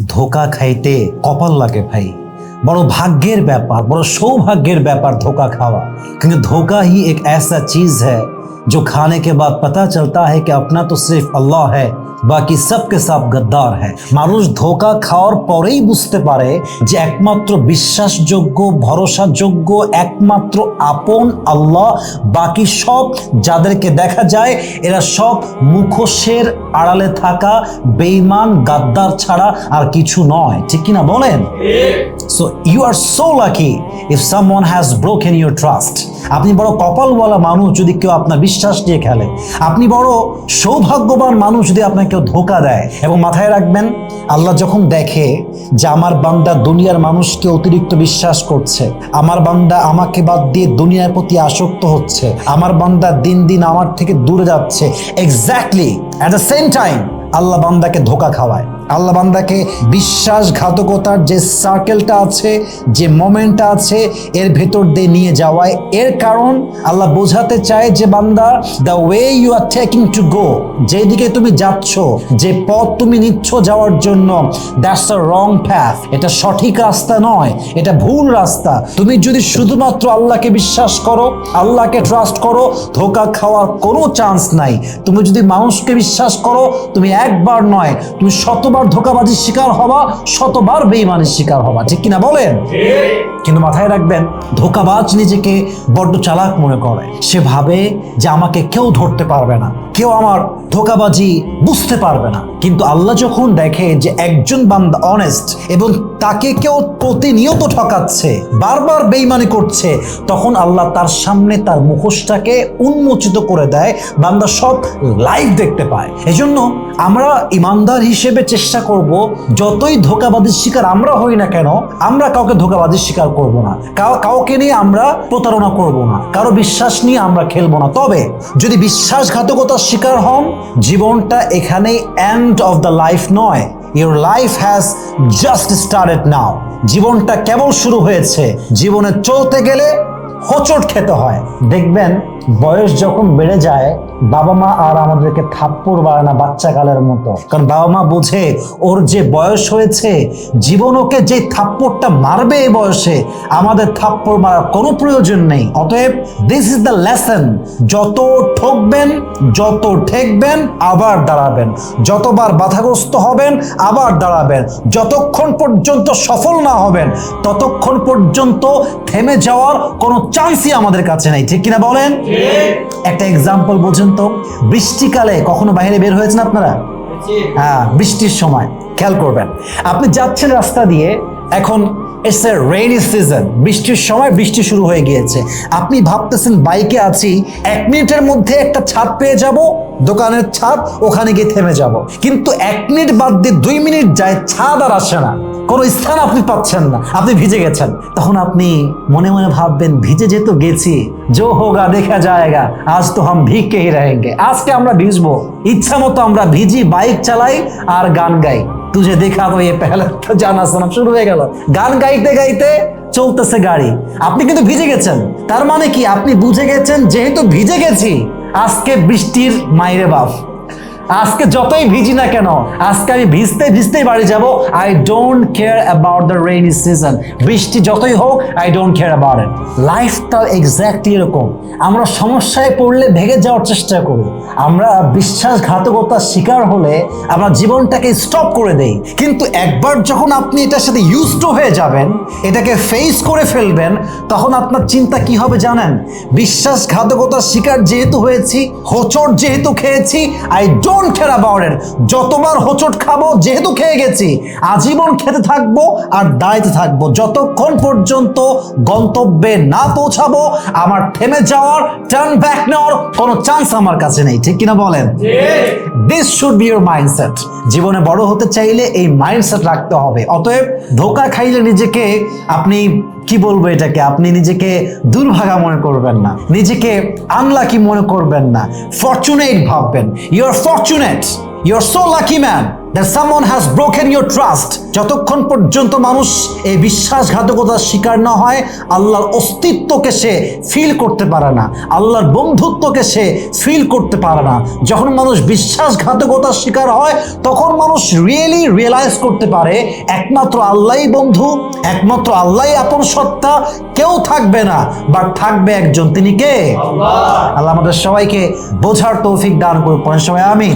ধোকা খাইতে কপাল লাগে भाई, बड़ो भाग्येर ব্যাপার, बड़ो सौभाग्येर ব্যাপার धोखा खावा। क्योंकि धोखा ही एक ऐसा चीज है जो खाने के बाद पता चलता है कि अपना तो सिर्फ अल्लाह है, बाकी सब के सब गद्दार है। मानुष धोखा खाওয়ার পরেই বুঝতে পারে যে একমাত্র বিশ্বাসযোগ্য ভরসাযোগ্য একমাত্র আপন আল্লাহ, বাকি সব যাদেরকে দেখা যায় এরা সব মুখোশের আড়ালে থাকা বেঈমান গাদ্দার ছাড়া আর কিছু নয়। ঠিক কি না বলেন? So you are so lucky if someone has broken your trust. আপনি বড় কপালওয়ালা মানুষ যদি কেউ আপনার বিশ্বাস নিয়ে খেলে। আপনি বড় সৌভাগ্যবান মানুষ যদি আপনাকে কেউ ধোকা দেয়। এবং মাথায় রাখবেন, আল্লাহ যখন দেখে যে আমার বান্দা দুনিয়ার মানুষকে অতিরিক্ত বিশ্বাস করছে, আমার বান্দা আমাকে বাদ দিয়ে দুনিয়ার প্রতি আসক্ত হচ্ছে, আমার বান্দা দিন দিন আমার থেকে দূরে যাচ্ছে, exactly at the same time আল্লাহ বান্দাকে ধোকা খাওয়ায়। আল্লাহ বান্দাকে বিশ্বাসঘাতকতার যে সার্কেলটা আছে, যে মোমেন্টটা আছে, এর ভেতর দিয়ে নিয়ে যাওয়ায়। এর কারণ আল্লাহ বোঝাতে চায় যে বান্দা, the way you are taking to go, যেদিকে তুমি যাচ্ছ, যে পথ তুমি নিচ্ছ যাওয়ার জন্য, দ্যাটস আ রং প্যাথ। এটা সঠিক রাস্তা নয়, এটা ভুল রাস্তা। তুমি যদি শুধুমাত্র আল্লাহকে বিশ্বাস করো, আল্লাহকে ট্রাস্ট করো, ধোকা খাওয়ার কোনো চান্স নাই। তুমি যদি মানুষকে বিশ্বাস করো, তুমি একবার নয়, তুমি শতবার ধোকাবাজির শিকার হবা, শতবার বেঈমানের শিকার হবা। ঠিক কিনা বলেন? কিন্তু মাথায় রাখবেন, ধোকাবাজ নিজেকে বড্ড চালাক মনে করে। সে ভাবে যে আমাকে কেউ ধরতে পারবে না, কেউ আমার ধোকাবাজি বুঝতে পারবে না। কিন্তু আল্লাহ যখন দেখে যে একজন বান্দা অনেস্ট এবং তাকে কেউ প্রতিনিয়ত ঠকাচ্ছে, বারবার বেঈমানি করছে, তখন আল্লাহ তার সামনে তার মুখোশটাকে উন্মোচিত করে দেয়, বান্দা সব লাইভ দেখতে পায়। এজন্য আমরা ইমানদার হিসেবে চেষ্টা করব, যতই ধোকাবাজির শিকার আমরা হই না কেন, আমরা কাউকে ধোকাবাজির শিকার করব না, কাউকে নিয়ে আমরা প্রতারণা করব না, কারো বিশ্বাস নিয়ে আমরা খেলবো না। তবে যদি বিশ্বাসঘাতকতার শিকার হন, জীবনটা এখানেই এন্ড অফ দ্য লাইফ নয়। Your life has just started now. জীবনটা কেবল শুরু হয়েছে। জীবনে চলতে গেলে হোঁচট খেতে হয়। দেখবেন বয়স যখন বেড়ে যায়, বাবা মা আর আমাদেরকে থাপ্পড় মারে না বাচ্চাকালের মতো, কারণ বাবা মা বোঝে ওর যে বয়স হয়েছে, জীবন ওকে যে থাপ্পড়টা মারবে এই বয়সে, আমাদের থাপ্পড় মারার কোনো প্রয়োজন নেই। অতএব দিস ইজ দ্য লেসন, যত ঠকবেন, যত ঠেকবেন, আবার দাঁড়াবেন, যতবার বাধাগ্রস্ত হবেন আবার দাঁড়াবেন, যতক্ষণ পর্যন্ত সফল না হবেন ততক্ষণ পর্যন্ত থেমে যাওয়ার কোনো চান্সই আমাদের কাছে নেই। ঠিক কিনা বলেন? একটা এক্সাম্পল বোঝেন তো, বৃষ্টিকালে কখনো বাইরে বের হয়েছেন আপনারা? হ্যাঁ, বৃষ্টির সময় খেয়াল করবেন, আপনি যাচ্ছেন রাস্তা দিয়ে, এখন ইটস এ রেইনি সিজন, বৃষ্টির সময়, বৃষ্টি শুরু হয়ে গিয়েছে। আপনি ভাবতেছেন বাইকে আছি, 1 মিনিটের মধ্যে একটা ছাদ পেয়ে যাব, দোকানের ছাদ, ওখানে গিয়ে থেমে যাব। কিন্তু 1 মিনিট বাদ দিয়ে 2 মিনিট যায়, ছাদ আর আসে না, কোনো স্থান আপনি পাচ্ছেন না, আপনি ভিজে গেছেন। তখন আপনি মনে মনে ভাববেন, ভিজে যেহেতু গেছি, जो होगा देखा जाएगा, आज तो हम भीग के ही रहेंगे। আজকে আমরা ভিজবো, ইচ্ছা মতো আমরা ভিজি, বাইক চালাই আর গান গাই। তুঝে দেখা তো ये पहले तो जाना सुना শুরু হয়ে গেল, গান গাইতে গাইতে চলতেছে গাড়ি। আপনি কিন্তু ভিজে গেছেন, তার মানে কি আপনি বুঝে গেছেন যেহেতু ভিজে গেছি, আজকে বৃষ্টির মাইরে বাপ, আজকে যতই ভিজি না কেন, আজকে আমি ভিজতে ভিজতেই বাড়ি যাব। I don't care about the rainy season, বৃষ্টি যতই হোক, I don't care about it. লাইফটা এক্স্যাক্টলি এরকম। আমরা সমস্যায় পড়লে ভেঙে যাওয়ার চেষ্টা করি, আমরা বিশ্বাসঘাতকতার শিকার হলে আমরা জীবনটাকে স্টপ করে দেই। কিন্তু একবার যখন আপনি এটার সাথে ইউজড হয়ে যাবেন, এটাকে ফেস করে ফেলবেন, তখন আপনার চিন্তা কি হবে জানেন? বিশ্বাসঘাতকতার শিকার যেহেতু হয়েছি, হোঁচট যেহেতু খেয়েছি, I don't care about it. যতবার হোঁচট খাবো, যেহেতু খেয়ে গেছি, আজীবন খেতে থাকবো আর দাঁড়াইতে থাকবো, যতক্ষণ পর্যন্ত গন্তব্যে না পৌঁছাবো। আমার থেমে যাওয়ার, টার্ন ব্যাক নেওয়ার কোনো চান্স আমার কাছে নেই। ঠিক কিনা বলেন? This should be your mindset. জীবনে বড় হতে চাইলে এই মাইন্ডসেট রাখতে হবে। অতএব ধোকা খাইলে নিজেকে আপনি কি বলবো, এটাকে আপনি নিজেকে দুর্ভাগা মনে করবেন না, নিজেকে আনলাকি মনে করবেন না, ফরচুনেট ভাববেন। You are fortunate, you are so lucky man. that someone has broken your trust, যতক্ষণ পর্যন্ত মানুষ এই বিশ্বাসঘাতকতার শিকার না হয়, আল্লাহর অস্তিত্বকে সে ফিল করতে পারে না, আল্লাহর বন্ধুত্বকে সে ফিল করতে পারে না। যখন মানুষ বিশ্বাসঘাতকতার শিকার হয়, তখন মানুষ রিয়েলাইজ করতে পারে একমাত্র আল্লাহই বন্ধু, একমাত্র আল্লাহই আপন সত্তা, কেউ থাকবে না, বাট থাকবে একজন, তিনি কে? আল্লাহ। আল্লাহ আমাদের সবাইকে বোঝার তৌফিক দান করুন। সবাই আমিন।